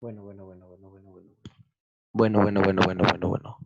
Bueno, bueno, bueno, bueno, bueno, bueno. Bueno.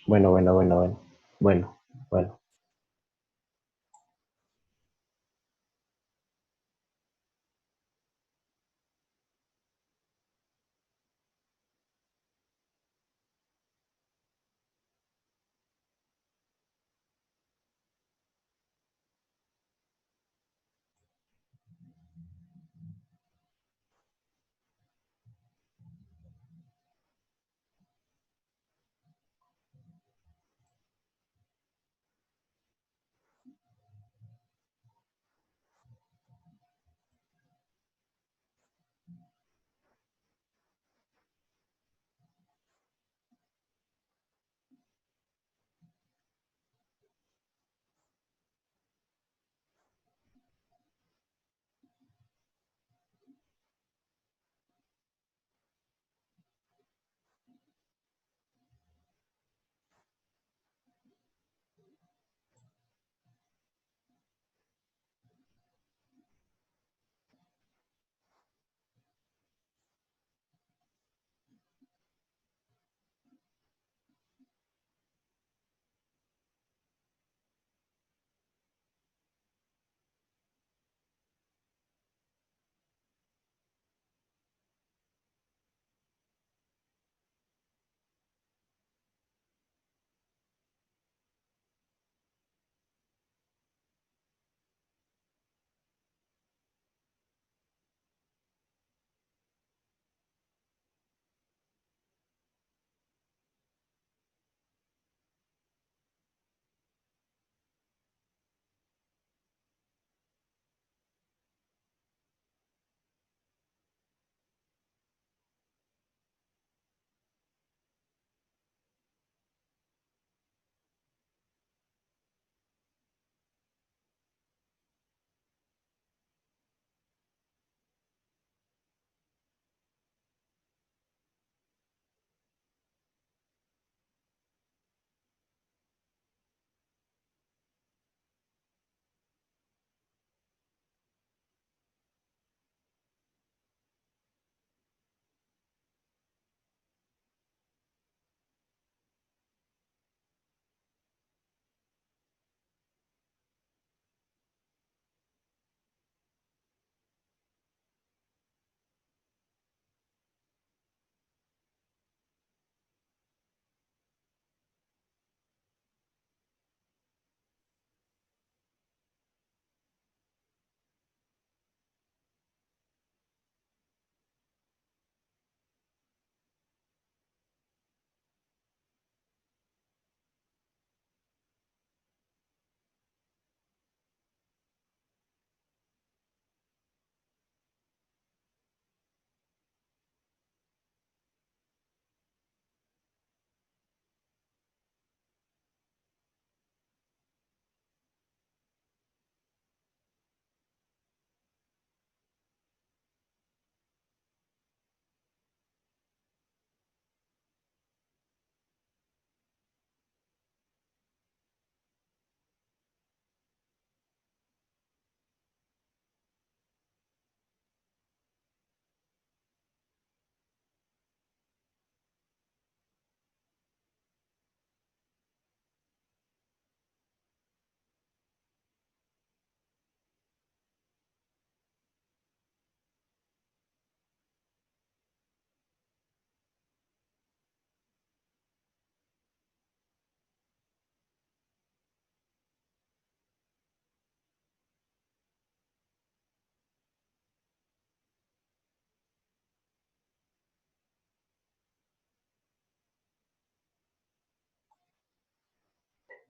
Bueno, bueno, bueno, bueno. Bueno, bueno.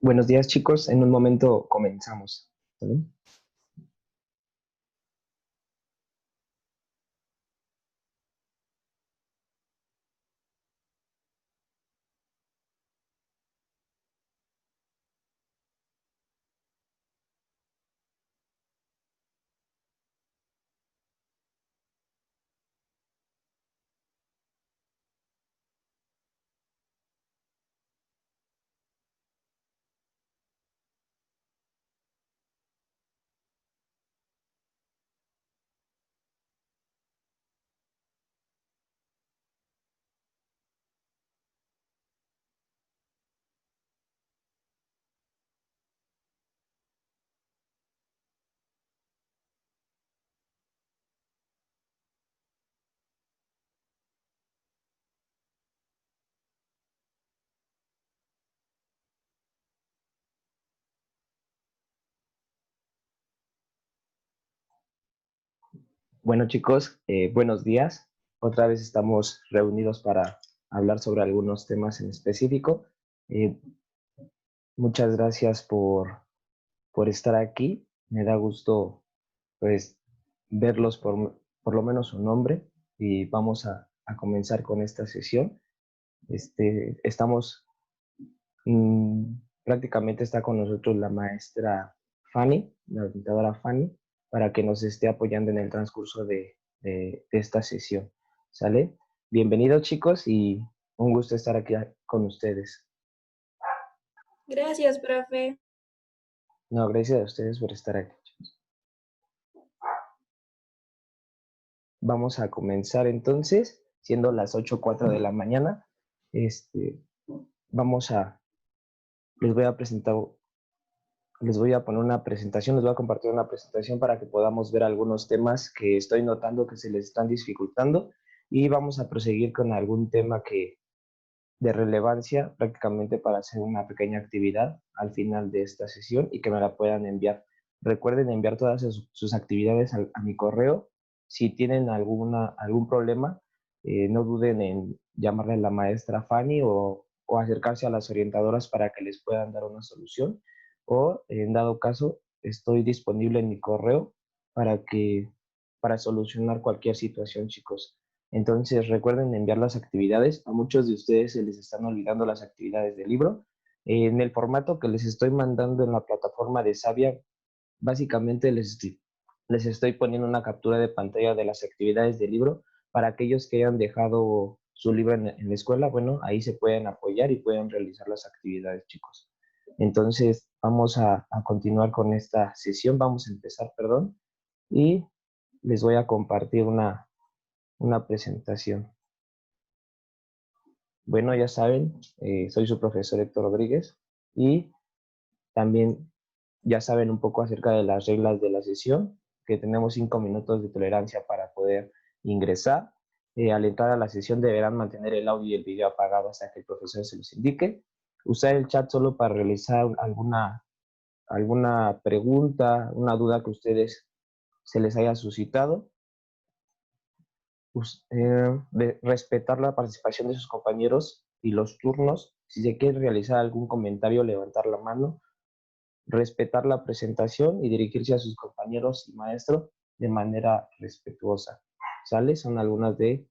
Buenos días, chicos. En un momento comenzamos. ¿Vale? Bueno, chicos, buenos días. Otra vez estamos reunidos para hablar sobre algunos temas en específico. Eh, Muchas gracias por estar aquí. Me da gusto, pues, verlos por lo menos su nombre y vamos a comenzar con esta sesión. Estamos, prácticamente está con nosotros la maestra Fanny, la orientadora Fanny, para que nos esté apoyando en el transcurso de esta sesión. ¿Sale? Bienvenidos, chicos, y un gusto estar aquí con ustedes. Gracias, profe. No, gracias a ustedes por estar aquí, chicos. Vamos a comenzar entonces, siendo las 8:04 de la mañana. Este, vamos a, les voy a presentar, les voy a poner una presentación, les voy a compartir una presentación para que podamos ver algunos temas que estoy notando que se les están dificultando y vamos a proseguir con algún tema que de relevancia prácticamente para hacer una pequeña actividad al final de esta sesión y que me la puedan enviar. Recuerden enviar todas sus actividades a mi correo. Si tienen algún problema, no duden en llamarle a la maestra Fanny o acercarse a las orientadoras para que les puedan dar una solución. O, en dado caso, estoy disponible en mi correo para para solucionar cualquier situación, chicos. Entonces, recuerden enviar las actividades. A muchos de ustedes se les están olvidando las actividades del libro. En el formato que les estoy mandando en la plataforma de Savia, básicamente les estoy poniendo una captura de pantalla de las actividades del libro para aquellos que hayan dejado su libro en la escuela. Bueno, ahí se pueden apoyar y pueden realizar las actividades, chicos. Entonces, vamos a continuar con esta sesión. Vamos a empezar, perdón, y les voy a compartir una presentación. Bueno, ya saben, soy su profesor Héctor Rodríguez y también ya saben un poco acerca de las reglas de la sesión, que tenemos 5 minutos de tolerancia para poder ingresar. Al entrar a la sesión deberán mantener el audio y el video apagado hasta que el profesor se los indique. Usar el chat solo para realizar alguna pregunta, una duda que ustedes se les haya suscitado. Respetar la participación de sus compañeros y los turnos. Si se quiere realizar algún comentario, levantar la mano, respetar la presentación y dirigirse a sus compañeros y maestro de manera respetuosa. ¿Sale? Son algunas de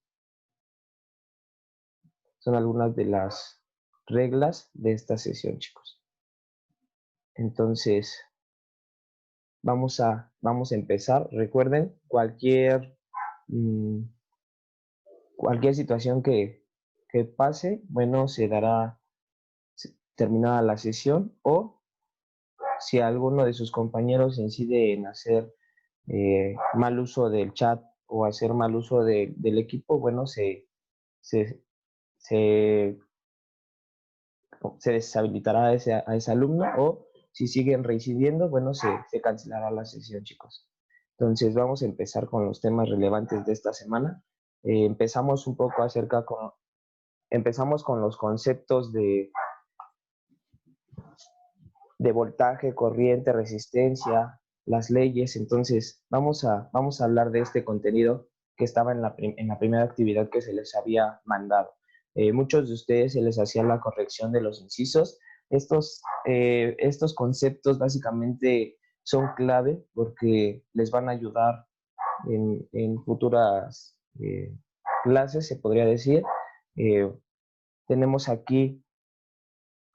las reglas de esta sesión, chicos. Entonces, vamos a empezar. Recuerden, cualquier situación que pase, bueno, se dará terminada la sesión o si alguno de sus compañeros incide en hacer mal uso del chat o hacer mal uso del equipo, bueno, se, se, se deshabilitará a ese alumno o si siguen reincidiendo, bueno, se cancelará la sesión, chicos. Entonces vamos a empezar con los temas relevantes de esta semana. Empezamos un poco empezamos con los conceptos de voltaje, corriente, resistencia, las leyes. Entonces, vamos a hablar de este contenido que estaba en la primera actividad que se les había mandado. Muchos de ustedes se les hacía la corrección de los incisos. Estos conceptos básicamente son clave porque les van a ayudar en futuras clases, se podría decir. Eh, Tenemos aquí,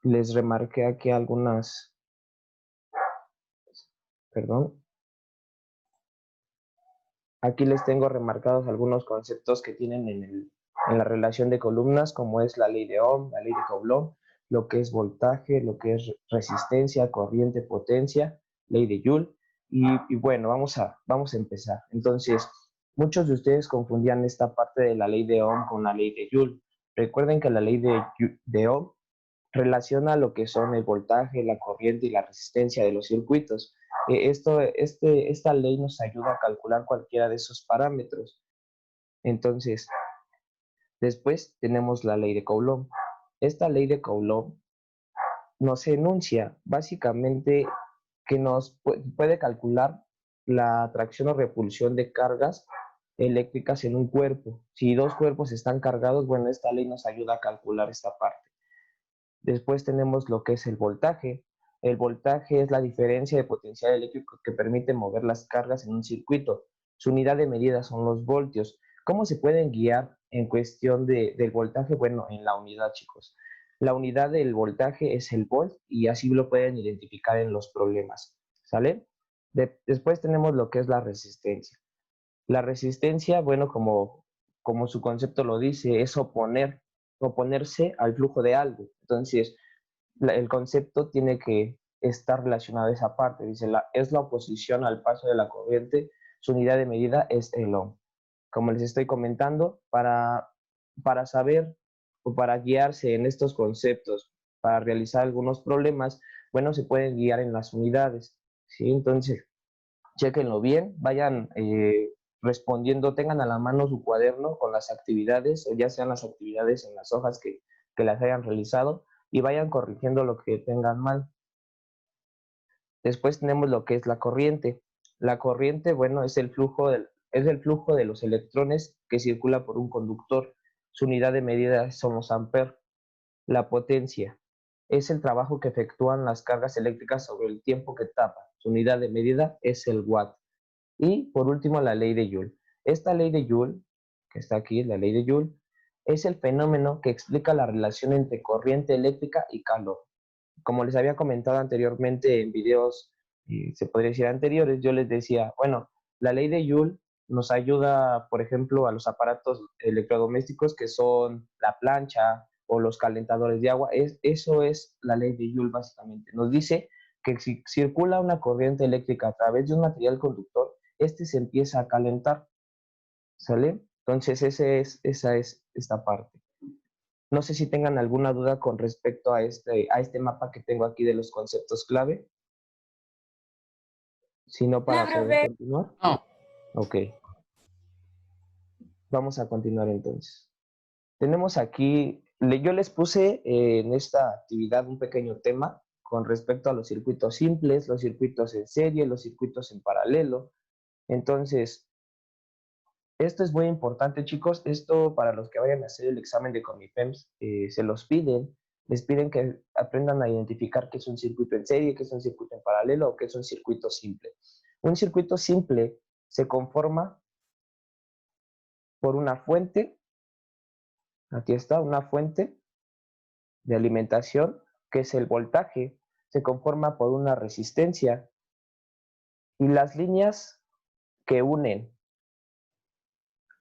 les remarqué aquí perdón, aquí les tengo remarcados algunos conceptos que tienen en la relación de columnas, como es la ley de Ohm, la ley de Coulomb, lo que es voltaje, lo que es resistencia, corriente, potencia, ley de Joule. Y bueno, vamos a empezar. Entonces, muchos de ustedes confundían esta parte de la ley de Ohm con la ley de Joule. Recuerden que la ley de Ohm relaciona lo que son el voltaje, la corriente y la resistencia de los circuitos. Esta ley nos ayuda a calcular cualquiera de esos parámetros. Entonces, después tenemos la ley de Coulomb. Esta ley de Coulomb nos enuncia básicamente que nos puede calcular la atracción o repulsión de cargas eléctricas en un cuerpo. Si dos cuerpos están cargados, bueno, esta ley nos ayuda a calcular esta parte. Después tenemos lo que es el voltaje. El voltaje es la diferencia de potencial eléctrico que permite mover las cargas en un circuito. Su unidad de medida son los voltios. ¿Cómo se pueden guiar en cuestión del voltaje? Bueno, en la unidad, chicos. La unidad del voltaje es el volt y así lo pueden identificar en los problemas. ¿Sale? Después tenemos lo que es la resistencia. La resistencia, bueno, como su concepto lo dice, es oponerse al flujo de algo. Entonces, el concepto tiene que estar relacionado a esa parte. Dice, es la oposición al paso de la corriente, su unidad de medida es el ohm. Como les estoy comentando, para saber o para guiarse en estos conceptos, para realizar algunos problemas, bueno, se pueden guiar en las unidades, ¿sí? Entonces, chéquenlo bien, vayan respondiendo, tengan a la mano su cuaderno con las actividades, o ya sean las actividades en las hojas que las hayan realizado, y vayan corrigiendo lo que tengan mal. Después tenemos lo que es la corriente. La corriente, bueno, es el flujo de los electrones que circula por un conductor. Su unidad de medida son los amperes. La potencia es el trabajo que efectúan las cargas eléctricas sobre el tiempo que tapa. Su unidad de medida es el watt. Y por último, la ley de Joule. Esta ley de Joule, que está aquí, la ley de Joule, es el fenómeno que explica la relación entre corriente eléctrica y calor. Como les había comentado anteriormente en videos, se podría decir anteriores, yo les decía, bueno, la ley de Joule nos ayuda, por ejemplo, a los aparatos electrodomésticos que son la plancha o los calentadores de agua. Eso es la ley de Joule básicamente. Nos dice que si circula una corriente eléctrica a través de un material conductor, este se empieza a calentar, ¿sale? Entonces esa es esta parte. No sé si tengan alguna duda con respecto a este mapa que tengo aquí de los conceptos clave. Si no, para poder continuar. No. Ok. Vamos a continuar entonces. Tenemos aquí, yo les puse en esta actividad un pequeño tema con respecto a los circuitos simples, los circuitos en serie, los circuitos en paralelo. Entonces, esto es muy importante, chicos. Esto para los que vayan a hacer el examen de Comipems, se los piden. Les piden que aprendan a identificar qué es un circuito en serie, qué es un circuito en paralelo o qué es un circuito simple. Un circuito simple se conforma por una fuente, aquí está, una fuente de alimentación, que es el voltaje, se conforma por una resistencia y las líneas que unen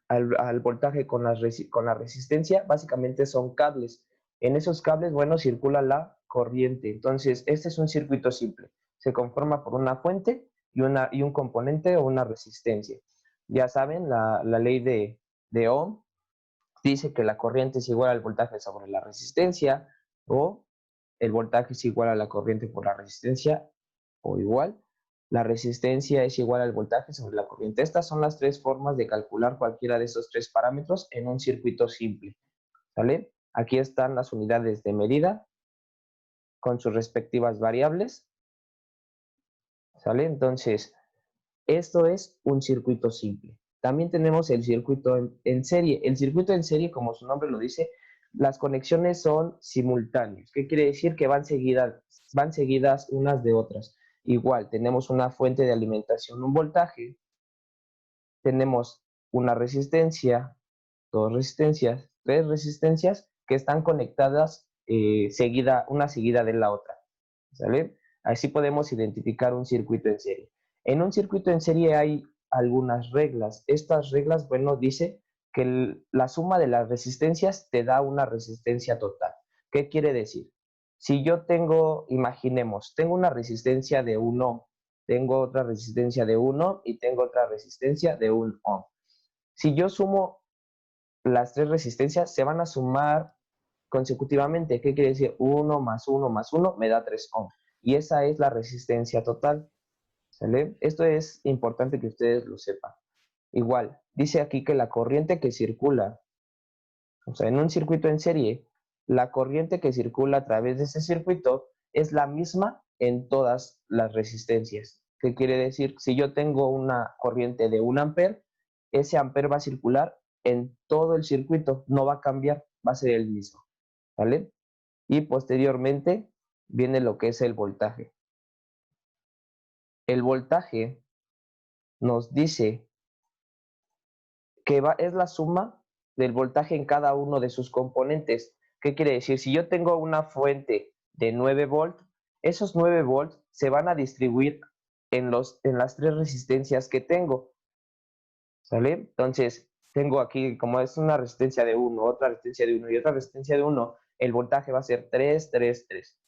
al voltaje con la resistencia, básicamente son cables. En esos cables, bueno, circula la corriente. Entonces, este es un circuito simple. Se conforma por una fuente y un componente o una resistencia. Ya saben, la ley de Ohm dice que la corriente es igual al voltaje sobre la resistencia, o el voltaje es igual a la corriente por la resistencia, o igual. La resistencia es igual al voltaje sobre la corriente. Estas son las tres formas de calcular cualquiera de esos tres parámetros en un circuito simple. ¿Sale? Aquí están las unidades de medida con sus respectivas variables. ¿Sale? Entonces, esto es un circuito simple. También tenemos el circuito en serie. El circuito en serie, como su nombre lo dice, las conexiones son simultáneas. ¿Qué quiere decir? Que van seguidas unas de otras. Igual, tenemos una fuente de alimentación, un voltaje, tenemos una resistencia, dos resistencias, tres resistencias que están conectadas una seguida de la otra. ¿Sale? Así podemos identificar un circuito en serie. En un circuito en serie hay algunas reglas. Estas reglas, bueno, dice que la suma de las resistencias te da una resistencia total. ¿Qué quiere decir? Si yo tengo, imaginemos, tengo una resistencia de 1 ohm, tengo otra resistencia de 1 ohm y tengo otra resistencia de 1 ohm. Si yo sumo las tres resistencias, se van a sumar consecutivamente. ¿Qué quiere decir? 1 más 1 más 1 me da 3 ohm. Y esa es la resistencia total. ¿Sale? Esto es importante que ustedes lo sepan. Igual, dice aquí que la corriente que circula, o sea, en un circuito en serie, la corriente que circula a través de ese circuito es la misma en todas las resistencias. ¿Qué quiere decir? Si yo tengo una corriente de 1 ampere, ese amper va a circular en todo el circuito, no va a cambiar, va a ser el mismo, ¿vale? Y posteriormente viene lo que es el voltaje. El voltaje nos dice que es la suma del voltaje en cada uno de sus componentes. ¿Qué quiere decir? Si yo tengo una fuente de 9 volts, esos 9 volts se van a distribuir en las tres resistencias que tengo, ¿sale? Entonces, tengo aquí, como es una resistencia de 1, otra resistencia de 1 y otra resistencia de 1, el voltaje va a ser 3, 3, 3,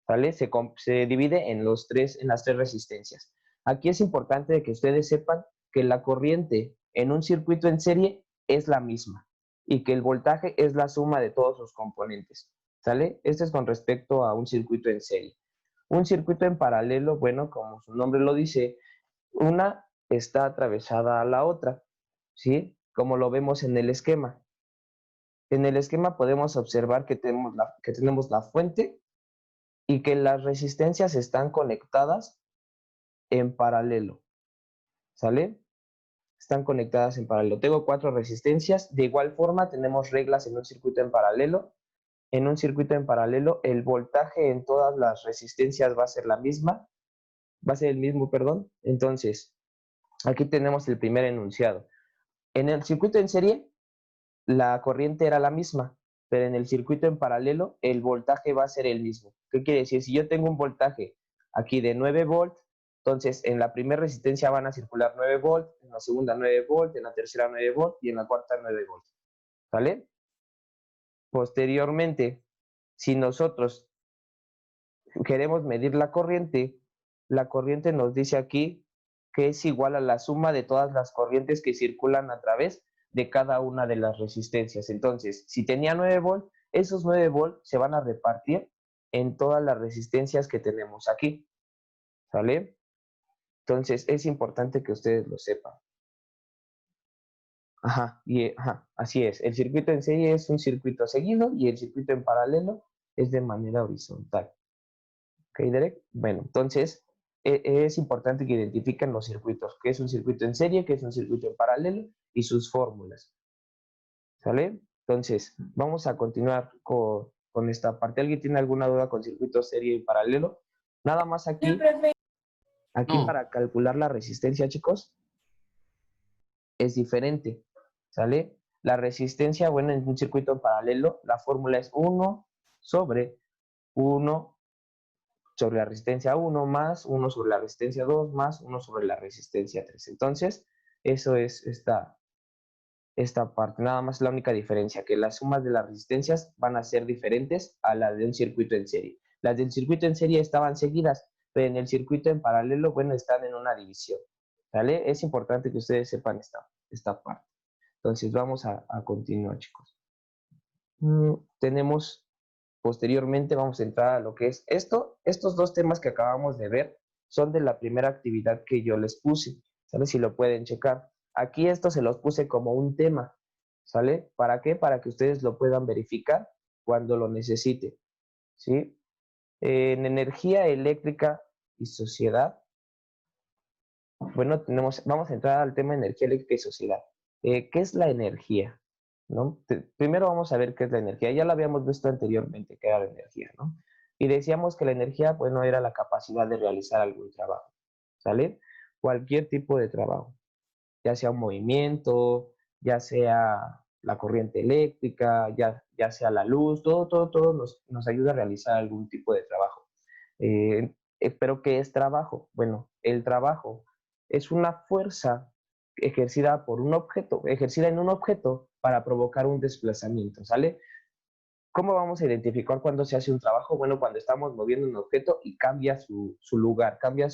¿sale? Se divide en las tres resistencias. Aquí es importante que ustedes sepan que la corriente en un circuito en serie es la misma y que el voltaje es la suma de todos sus componentes, ¿sale? Esto es con respecto a un circuito en serie. Un circuito en paralelo, bueno, como su nombre lo dice, una está atravesada a la otra, ¿sí? Como lo vemos en el esquema. En el esquema podemos observar que tenemos la fuente y que las resistencias están conectadas en paralelo, ¿sale? Están conectadas en paralelo. Tengo 4 resistencias. De igual forma, tenemos reglas en un circuito en paralelo. En un circuito en paralelo, el voltaje en todas las resistencias va a ser el mismo, perdón. Entonces, aquí tenemos el primer enunciado. En el circuito en serie, la corriente era la misma, pero en el circuito en paralelo, el voltaje va a ser el mismo. ¿Qué quiere decir? Si yo tengo un voltaje aquí de 9 volts, entonces en la primera resistencia van a circular 9 volts, en la segunda 9 volts, en la tercera 9 volts y en la cuarta 9 volts. ¿Vale? Posteriormente, si nosotros queremos medir la corriente nos dice aquí que es igual a la suma de todas las corrientes que circulan a través de cada una de las resistencias. Entonces, si tenía 9 volts, esos 9 volts se van a repartir en todas las resistencias que tenemos aquí, ¿sale? Entonces, es importante que ustedes lo sepan. Así es. El circuito en serie es un circuito seguido y el circuito en paralelo es de manera horizontal. ¿Ok, Derek? Bueno, entonces es importante que identifiquen los circuitos, qué es un circuito en serie, qué es un circuito en paralelo y sus fórmulas. ¿Sale? Entonces, vamos a continuar con esta parte. ¿Alguien tiene alguna duda con circuito serie y paralelo? Nada más aquí para calcular la resistencia, chicos, es diferente. ¿Sale? La resistencia, bueno, en un circuito en paralelo, la fórmula es 1 sobre 1 sobre la resistencia 1 más 1 sobre la resistencia 2 más 1 sobre la resistencia 3. Entonces, eso es esta parte. Nada más la única diferencia, que las sumas de las resistencias van a ser diferentes a las de un circuito en serie. Las del circuito en serie estaban seguidas, pero en el circuito en paralelo, bueno, están en una división. ¿Vale? Es importante que ustedes sepan esta parte. Entonces, vamos a continuar, chicos. Tenemos Posteriormente vamos a entrar a lo que es esto. Estos dos temas que acabamos de ver son de la primera actividad que yo les puse, ¿sale? Si lo pueden checar. Aquí esto se los puse como un tema, ¿sale? ¿Para qué? Para que ustedes lo puedan verificar cuando lo necesiten, ¿sí? En energía eléctrica y sociedad, bueno, vamos a entrar al tema de energía eléctrica y sociedad. ¿Qué es la energía? ¿No? Primero vamos a ver qué es la energía. Ya lo habíamos visto anteriormente, qué era la energía, ¿no? Y decíamos que la energía, bueno, era la capacidad de realizar algún trabajo, ¿sale? Cualquier tipo de trabajo, ya sea un movimiento, ya sea la corriente eléctrica, ya sea la luz, todo nos ayuda a realizar algún tipo de trabajo. ¿Pero qué es trabajo? Bueno, el trabajo es una fuerza ejercida por un objeto, ejercida en un objeto para provocar un desplazamiento, ¿sale? ¿Cómo vamos a identificar cuando se hace un trabajo? Bueno, cuando estamos moviendo un objeto y cambia su lugar, cambia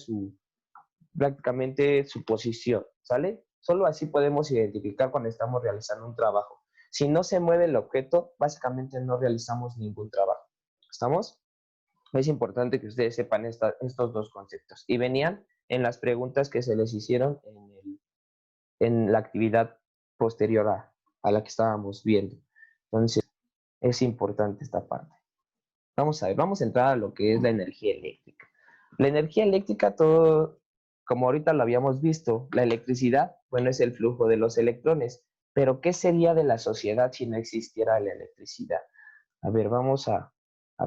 prácticamente su posición, ¿sale? Solo así podemos identificar cuando estamos realizando un trabajo. Si no se mueve el objeto, básicamente no realizamos ningún trabajo. ¿Estamos? Es importante que ustedes sepan estos dos conceptos. Y venían en las preguntas que se les hicieron en la actividad posterior a la que estábamos viendo. Entonces, es importante esta parte. Vamos a ver, vamos a entrar a lo que es la energía eléctrica. La energía eléctrica, como ahorita lo habíamos visto, la electricidad, bueno, es el flujo de los electrones. Pero ¿qué sería de la sociedad si no existiera la electricidad? A ver, vamos a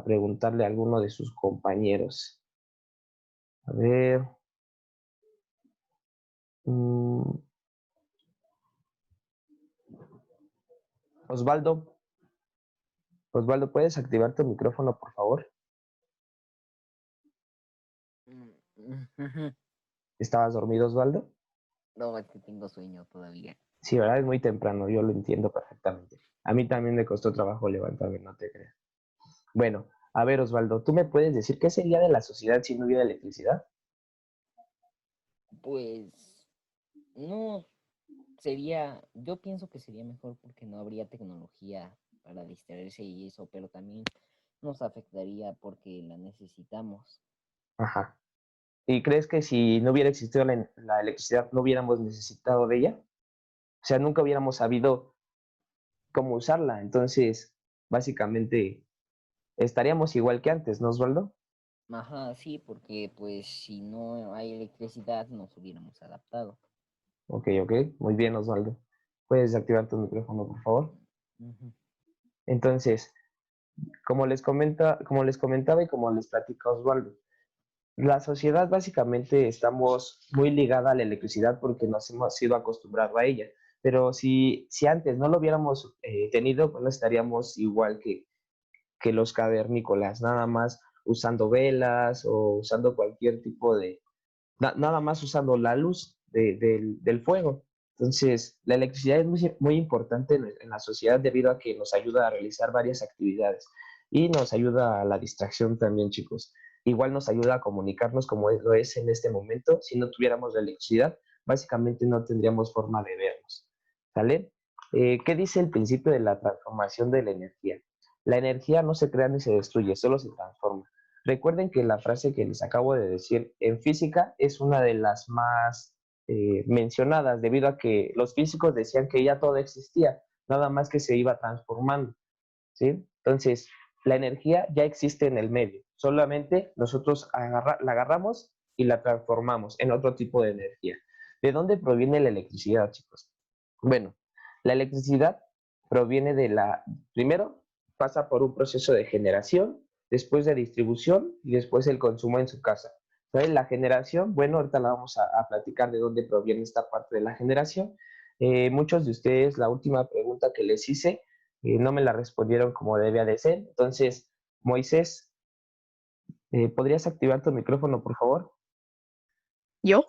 preguntarle a alguno de sus compañeros. A ver. Osvaldo, Osvaldo, ¿puedes activar tu micrófono, por favor? ¿Estabas dormido, Osvaldo? No, es que tengo sueño todavía. Sí, ¿verdad? Es muy temprano, yo lo entiendo perfectamente. A mí también me costó trabajo levantarme, no te creas. Bueno, a ver, Osvaldo, ¿tú me puedes decir qué sería de la sociedad si no hubiera electricidad? Pues no yo pienso que sería mejor porque no habría tecnología para distraerse y eso, pero también nos afectaría porque la necesitamos. Ajá. ¿Y crees que si no hubiera existido la electricidad, no hubiéramos necesitado de ella? O sea, nunca hubiéramos sabido cómo usarla. Entonces, básicamente, estaríamos igual que antes, ¿no, Osvaldo? Ajá, sí, porque pues si no hay electricidad nos hubiéramos adaptado. Ok, ok. Muy bien, Osvaldo. ¿Puedes activar tu micrófono, por favor? Ujú. Entonces, como les comentaba y como les platica Osvaldo, la sociedad básicamente estamos muy ligada a la electricidad porque nos hemos sido acostumbrados a ella. Pero si antes no lo hubiéramos tenido, pues no estaríamos igual que los cavernícolas, nada más usando velas o usando cualquier tipo de, nada más usando la luz del fuego. Entonces, la electricidad es muy importante en la sociedad debido a que nos ayuda a realizar varias actividades y nos ayuda a la distracción también, chicos. Igual nos ayuda a comunicarnos como lo es en este momento. Si no tuviéramos la electricidad, básicamente no tendríamos forma de vernos. ¿Sale? ¿Qué dice el principio de la transformación de la energía? La energía no se crea ni se destruye, solo se transforma. Recuerden que la frase que les acabo de decir en física es una de las más mencionadas, debido a que los físicos decían que ya todo existía, nada más que se iba transformando, ¿sí? Entonces, la energía ya existe en el medio, solamente nosotros la agarramos y la transformamos en otro tipo de energía. ¿De dónde proviene la electricidad, chicos? Bueno, la electricidad proviene primero pasa por un proceso de generación, después de distribución y después el consumo en su casa. Entonces, la generación, bueno, ahorita la vamos a platicar de dónde proviene esta parte de la generación. Muchos de ustedes, la última pregunta que les hice, no me la respondieron como debía de ser. Entonces, Moisés, ¿podrías activar tu micrófono, por favor? ¿Yo?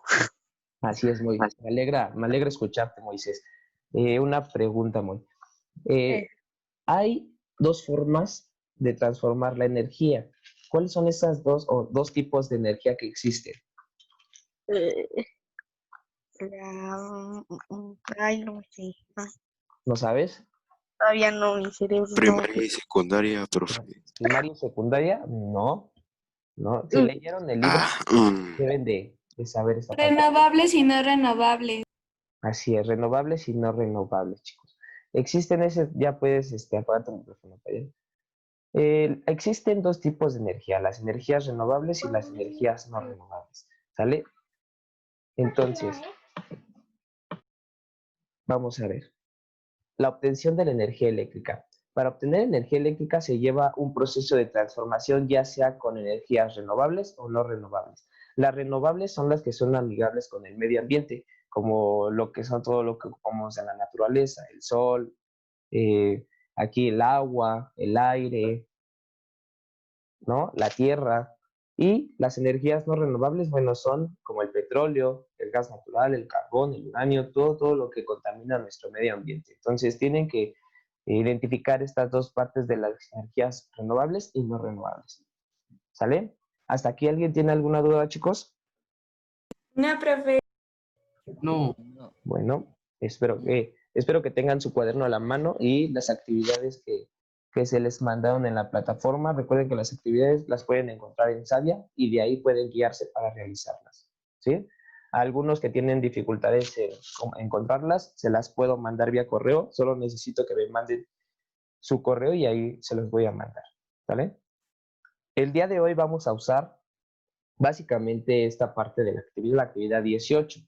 Así es, me alegra escucharte, Moisés. Una pregunta, Moy. Eh, Hay dos formas de transformar la energía. ¿Cuáles son esas dos tipos de energía que existen? eh, ay, no sé. ¿No sabes? Todavía no, mi cerebro no. Primaria y secundaria, profe. ¿Primaria y secundaria? No, no. Si Mm, leyeron el libro, deben de saber esta parte. Renovables y no renovables. Así es, renovables y no renovables, chicos. Existen ya puedes apagar tu micrófono para allá. Existen dos tipos de energía, las energías renovables y las energías no renovables, ¿sale? Entonces, vamos a ver. La obtención de la energía eléctrica. Para obtener energía eléctrica se lleva un proceso de transformación, ya sea con energías renovables o no renovables. Las renovables son las que son amigables con el medio ambiente, como lo que son todo lo que ocupamos en la naturaleza, el sol, eh, aquí el agua, el aire, ¿no? La tierra. Y las energías no renovables, bueno, son como el petróleo, el gas natural, el carbón, el uranio, todo lo que contamina nuestro medio ambiente. Entonces, tienen que identificar estas dos partes de las energías renovables y no renovables. ¿Sale? ¿Hasta aquí alguien tiene alguna duda, chicos? No, profe. No, No, Bueno, espero que tengan su cuaderno a la mano y las actividades que se les mandaron en la plataforma. Recuerden que las actividades las pueden encontrar en Savia y de ahí pueden guiarse para realizarlas. ¿Sí? A algunos que tienen dificultades en encontrarlas, se las puedo mandar vía correo. Solo necesito que me manden su correo y ahí se los voy a mandar. ¿Vale? El día de hoy vamos a usar básicamente esta parte de la actividad 18.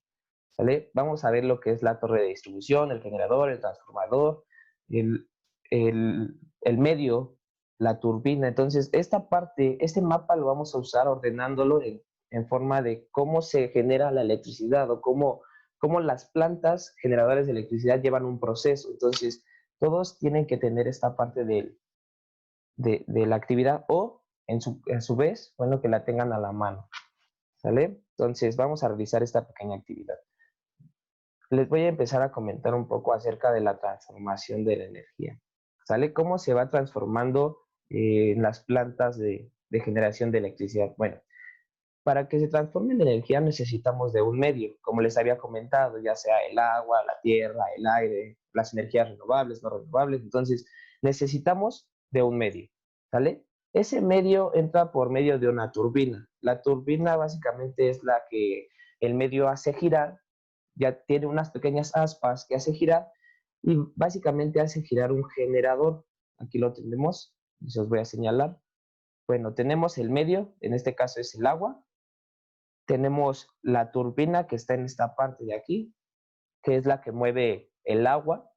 ¿Sale? Vamos a ver lo que es la torre de distribución, el generador, el transformador, el, el medio, la turbina. Entonces, esta parte, este mapa lo vamos a usar ordenándolo en forma de cómo se genera la electricidad o cómo las plantas generadoras de electricidad llevan un proceso. Entonces, todos tienen que tener esta parte de la actividad o, a su vez, bueno, que la tengan a la mano. ¿Sale? Entonces, vamos a realizar esta pequeña actividad. Les voy a empezar a comentar un poco acerca de la transformación de la energía. ¿Sale? ¿Cómo se va transformando en las plantas de generación de electricidad? Bueno, para que se transforme la energía necesitamos de un medio, como les había comentado, ya sea el agua, la tierra, el aire, las energías renovables, no renovables. Entonces, necesitamos de un medio, ¿sale? Ese medio entra por medio de una turbina. La turbina básicamente es la que el medio hace girar, ya tiene unas pequeñas aspas que hace girar y básicamente hace girar un generador. Aquí lo tenemos, se os voy a señalar. Bueno, tenemos el medio, en este caso es el agua. Tenemos la turbina que está en esta parte de aquí, que es la que mueve el agua.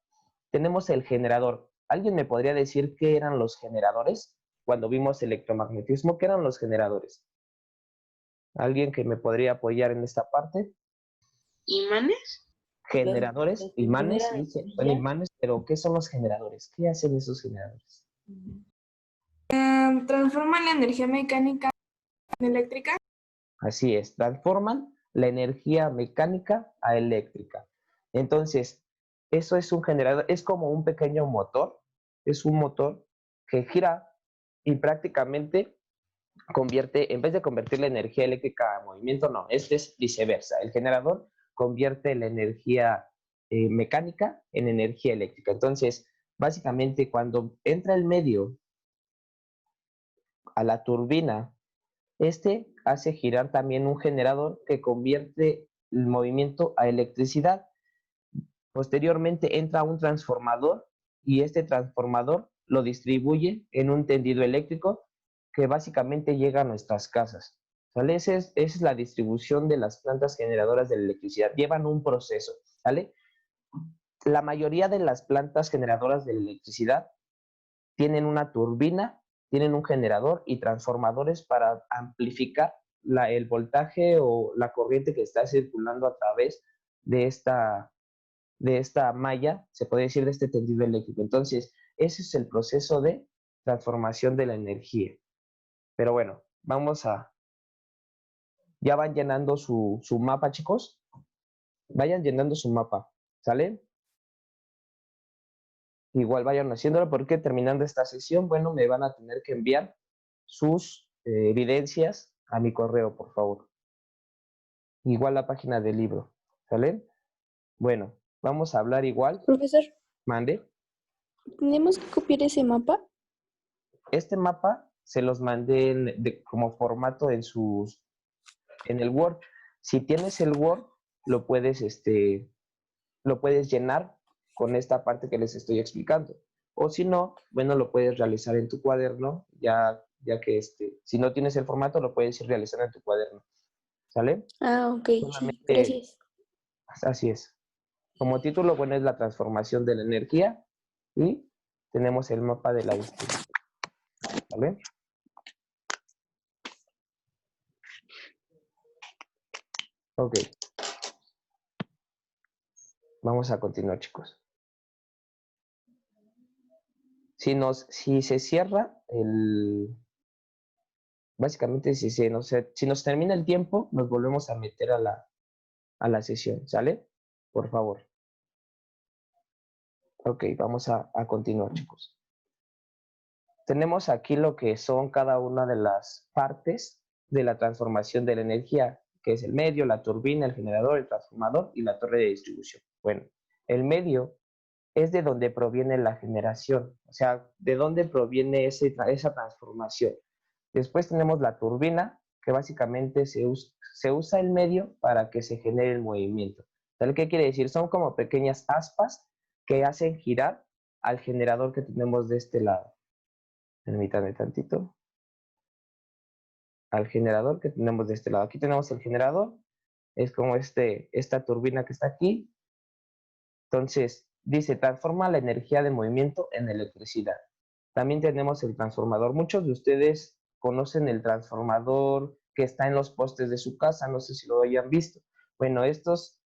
Tenemos el generador. ¿Alguien me podría decir qué eran los generadores? Cuando vimos electromagnetismo, ¿qué eran los generadores? ¿Alguien que me podría apoyar en esta parte? ¿Imanes? Generadores, imanes, sí, bueno, imanes, pero ¿qué son los generadores? ¿Qué hacen esos generadores? Transforman la energía mecánica en eléctrica. Así es, transforman la energía mecánica a eléctrica. Entonces, eso es un generador, es como un pequeño motor, es un motor que gira y prácticamente convierte, en vez de convertir la energía eléctrica a movimiento, no, este es viceversa. El generador convierte la energía mecánica en energía eléctrica. Entonces, básicamente cuando entra el medio a la turbina, este hace girar también un generador que convierte el movimiento a electricidad. Posteriormente entra un transformador y este transformador lo distribuye en un tendido eléctrico que básicamente llega a nuestras casas. ¿Sale? Esa es la distribución de las plantas generadoras de electricidad. Llevan un proceso. ¿Sale? La mayoría de las plantas generadoras de electricidad tienen una turbina, tienen un generador y transformadores para amplificar el voltaje o la corriente que está circulando a través de esta malla, se puede decir de este tendido eléctrico. Entonces, ese es el proceso de transformación de la energía. Pero bueno, ya van llenando su mapa, chicos. Vayan llenando su mapa, ¿sale? Igual vayan haciéndolo porque terminando esta sesión, bueno, me van a tener que enviar sus evidencias a mi correo, por favor. Igual la página del libro, ¿sale? Bueno, vamos a hablar igual. Profesor, Mande. ¿tenemos que copiar ese mapa? Este mapa se los mandé como formato en el Word. Si tienes el Word, lo puedes llenar con esta parte que les estoy explicando. O si no, bueno, lo puedes realizar en tu cuaderno, ya que si no tienes el formato, lo puedes ir realizando en tu cuaderno. ¿Sale? Ah, ok, sí, Solamente, gracias. así es. Como título, bueno, es la transformación de la energía y tenemos el mapa de la distribución. ¿Vale? Ok. Vamos a continuar, chicos. Si se cierra básicamente si nos termina el tiempo, nos volvemos a meter a la sesión, ¿sale? Por favor. Ok, vamos a continuar, chicos. Tenemos aquí lo que son cada una de las partes de la transformación de la energía, que es el medio, la turbina, el generador, el transformador y la torre de distribución. Bueno, el medio es de donde proviene la generación, o sea, de dónde proviene esa transformación. Después tenemos la turbina, que básicamente se usa el medio para que se genere el movimiento. ¿Sabes qué quiere decir? Son como pequeñas aspas que hacen girar al generador que tenemos de este lado. Permítanme tantito. al generador que tenemos de este lado. Aquí tenemos el generador, es como esta turbina que está aquí. Entonces, dice, transforma la energía de movimiento en electricidad. También tenemos el transformador. Muchos de ustedes conocen el transformador que está en los postes de su casa, no sé si lo hayan visto. Bueno, estos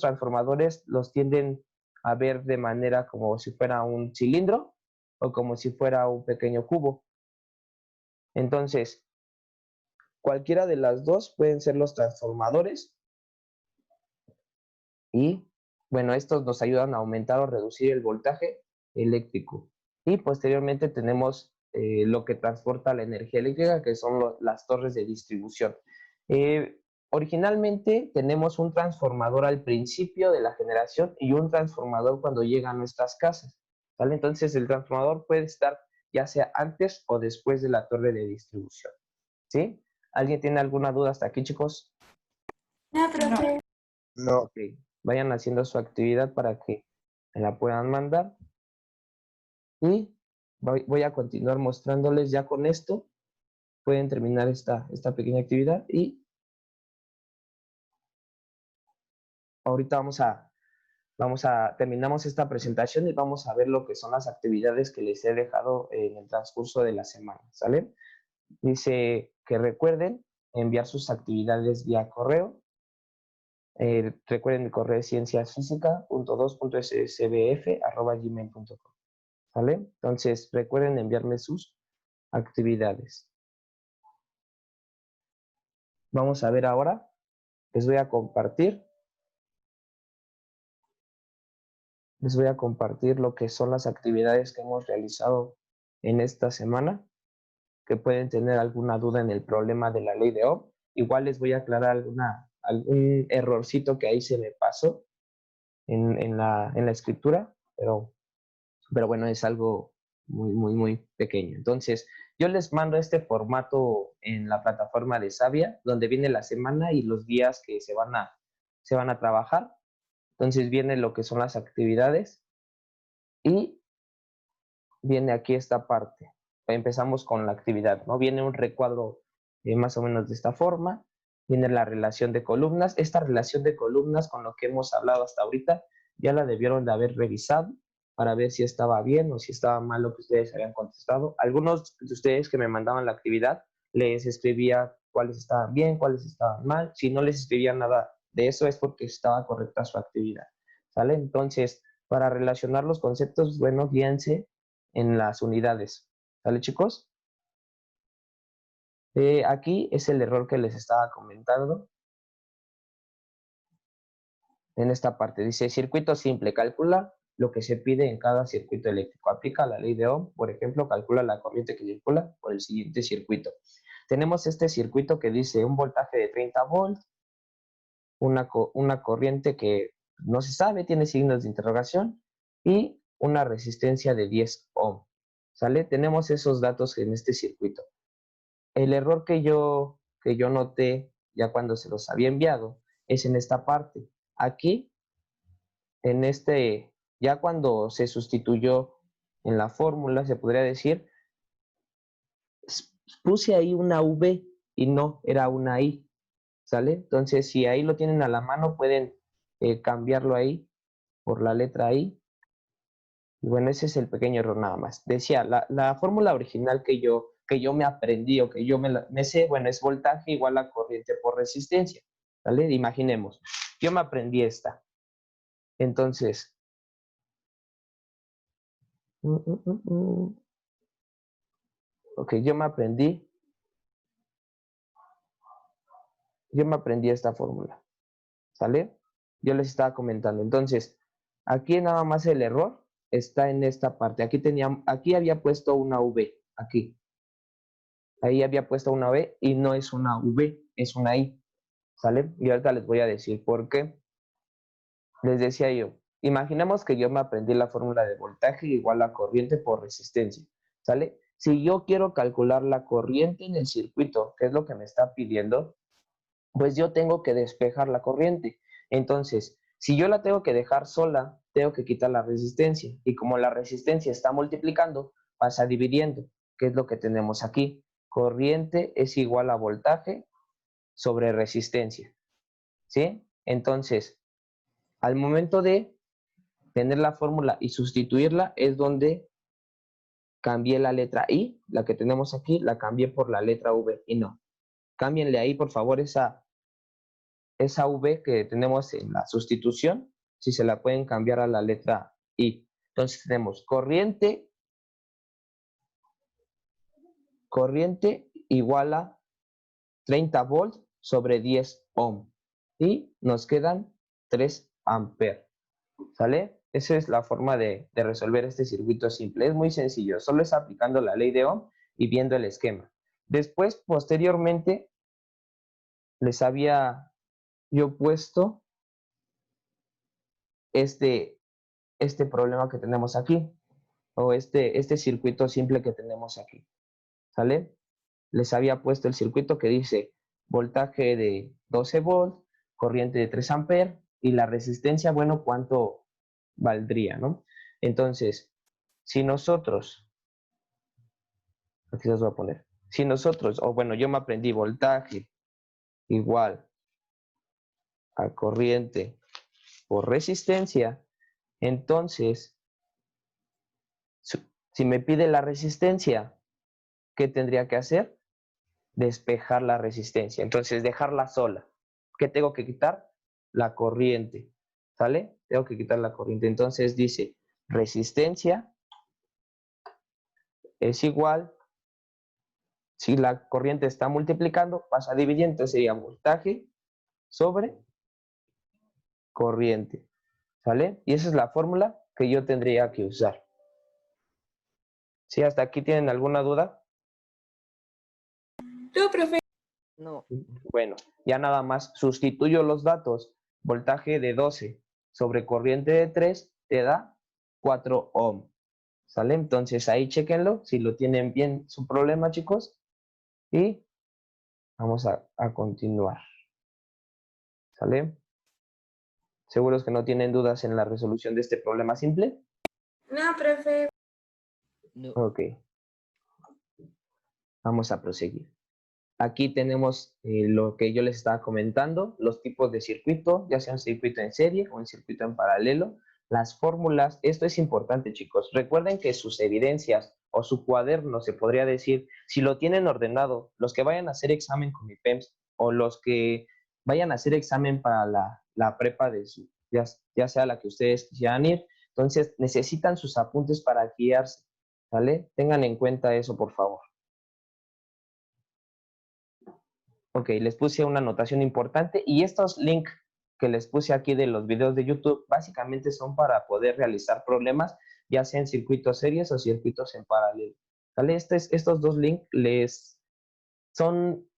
transformadores los tienden a ver de manera como si fuera un cilindro o como si fuera un pequeño cubo. Entonces, cualquiera de las dos pueden ser los transformadores y, bueno, estos nos ayudan a aumentar o reducir el voltaje eléctrico. Y posteriormente tenemos lo que transporta la energía eléctrica, que son las torres de distribución. Originalmente tenemos un transformador al principio de la generación y un transformador cuando llega a nuestras casas, ¿vale? Entonces el transformador puede estar ya sea antes o después de la torre de distribución, ¿sí? ¿Alguien tiene alguna duda hasta aquí, chicos? No, profe. No, ok. Vayan haciendo su actividad para que me la puedan mandar. Y voy a continuar mostrándoles ya con esto. Pueden terminar esta pequeña actividad y ahorita terminamos esta presentación y vamos a ver lo que son las actividades que les he dejado en el transcurso de la semana, ¿sale? Dice que recuerden enviar sus actividades vía correo. Recuerden el correo es cienciasfísica.2.ssbf@gmail.com, ¿vale? Entonces recuerden enviarme sus actividades. Vamos a ver ahora, les voy a compartir lo que son las actividades que hemos realizado en esta semana, que pueden tener alguna duda en el problema de la ley de Ohm. Igual les voy a aclarar algún errorcito que ahí se me pasó en la escritura, pero bueno, es algo muy pequeño. Entonces, yo les mando este formato en la plataforma de Sabia, donde viene la semana y los días que se van a trabajar. Entonces viene lo que son las actividades y viene aquí esta parte. Empezamos con la actividad, ¿no? Viene un recuadro más o menos de esta forma. Viene la relación de columnas. Esta relación de columnas con lo que hemos hablado hasta ahorita ya la debieron de haber revisado para ver si estaba bien o si estaba mal lo que ustedes habían contestado. Algunos de ustedes que me mandaban la actividad les escribía cuáles estaban bien, cuáles estaban mal. Si no les escribía nada de eso es porque estaba correcta su actividad, ¿sale? Entonces, para relacionar los conceptos, bueno, guíense en las unidades, ¿sale, chicos? Aquí es el error que les estaba comentando. En esta parte dice circuito simple, calcula lo que se pide en cada circuito eléctrico. Aplica la ley de Ohm, por ejemplo, calcula la corriente que circula por el siguiente circuito. Tenemos este circuito que dice un voltaje de 30 volts, una corriente que no se sabe, tiene signos de interrogación, y una resistencia de 10 ohm. ¿Sale? Tenemos esos datos en este circuito. El error que yo noté ya cuando se los había enviado es en esta parte. Aquí, ya cuando se sustituyó en la fórmula, se podría decir, puse ahí una V y no, era una I, ¿sale? Entonces, si ahí lo tienen a la mano, pueden cambiarlo ahí por la letra I. Y bueno, ese es el pequeño error nada más. Decía, la fórmula original que yo me aprendí o que yo me sé, bueno, es voltaje igual a corriente por resistencia, ¿vale? Imaginemos, yo me aprendí esta. Entonces, ok, yo me aprendí esta fórmula, ¿sale? Yo les estaba comentando. Entonces, aquí nada más el error está en esta parte. Aquí había puesto una V, aquí. Ahí había puesto una V y no es una V, es una I, ¿sale? Y ahorita les voy a decir por qué. Les decía yo, imaginemos que yo me aprendí la fórmula de voltaje igual a corriente por resistencia, ¿sale? Si yo quiero calcular la corriente en el circuito, que es lo que me está pidiendo, pues yo tengo que despejar la corriente. Entonces, si yo la tengo que dejar sola, tengo que quitar la resistencia. Y como la resistencia está multiplicando, pasa dividiendo, que es lo que tenemos aquí. corriente es igual a voltaje sobre resistencia, ¿sí? Entonces, al momento de tener la fórmula y sustituirla es donde cambié la letra I, la que tenemos aquí, la cambié por la letra V y no. Cámbienle ahí, por favor, esa V que tenemos en la sustitución, si se la pueden cambiar a la letra I. Entonces tenemos corriente igual a 30 volts sobre 10 ohm. Y nos quedan 3 amperes. ¿Sale? Esa es la forma de resolver este circuito simple. Es muy sencillo, solo es aplicando la ley de Ohm y viendo el esquema. Después, posteriormente, les había yo puesto este problema que tenemos aquí, o este circuito simple que tenemos aquí. ¿Sale? Les había puesto el circuito que dice voltaje de 12 volts, corriente de 3 amperes y la resistencia, bueno, ¿cuánto valdría, no? Entonces, si nosotros, aquí les voy a poner, si nosotros, o bueno, yo me aprendí voltaje igual a corriente por resistencia, entonces, si me pide la resistencia, ¿qué tendría que hacer? Despejar la resistencia, entonces dejarla sola. ¿Qué tengo que quitar? La corriente, ¿sale? Tengo que quitar la corriente, entonces dice resistencia es igual, si la corriente está multiplicando, pasa a dividir, entonces sería voltaje sobre corriente, ¿sale? Y esa es la fórmula que yo tendría que usar. ¿Sí? ¿Hasta aquí tienen alguna duda? No, profe. No, Bueno, ya nada más sustituyo los datos. Voltaje de 12 sobre corriente de 3 te da 4 ohm. ¿Sale? Entonces ahí chequenlo, si lo tienen bien su problema, chicos. Y vamos a continuar. ¿Sale? ¿Seguros que no tienen dudas en la resolución de este problema simple? No, profe. no. Ok. Vamos a proseguir. Aquí tenemos lo que yo les estaba comentando, los tipos de circuito, ya sea un circuito en serie o un circuito en paralelo, las fórmulas. Esto es importante, chicos. Recuerden que sus evidencias o su cuaderno, se podría decir, si lo tienen ordenado, los que vayan a hacer examen con IPEMS o los que vayan a hacer examen para la prepa de su, ya sea la que ustedes quisieran ir, entonces necesitan sus apuntes para guiarse, ¿vale? Tengan en cuenta eso, por favor. Ok, les puse una anotación importante y estos links que les puse aquí de los videos de YouTube básicamente son para poder realizar problemas, ya sea en circuitos series o circuitos en paralelo. ¿Vale? Estos dos links son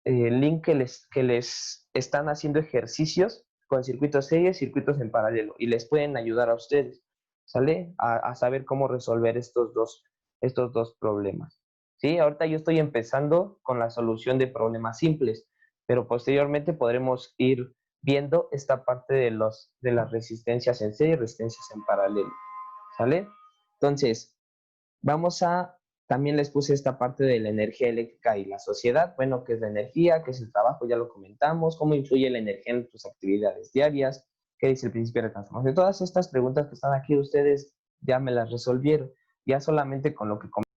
links que les están haciendo ejercicios con circuitos series, circuitos en paralelo y les pueden ayudar a ustedes, ¿sale? A saber cómo resolver estos dos problemas. ¿Sí? Ahorita yo estoy empezando con la solución de problemas simples, pero posteriormente podremos ir viendo esta parte de las resistencias en serie y resistencias en paralelo, ¿sale? Entonces, también les puse esta parte de la energía eléctrica y la sociedad, bueno, qué es la energía, qué es el trabajo, ya lo comentamos, cómo influye la energía en tus actividades diarias, qué dice el principio de transformación. Todas estas preguntas que están aquí ustedes ya me las resolvieron, ya solamente con lo que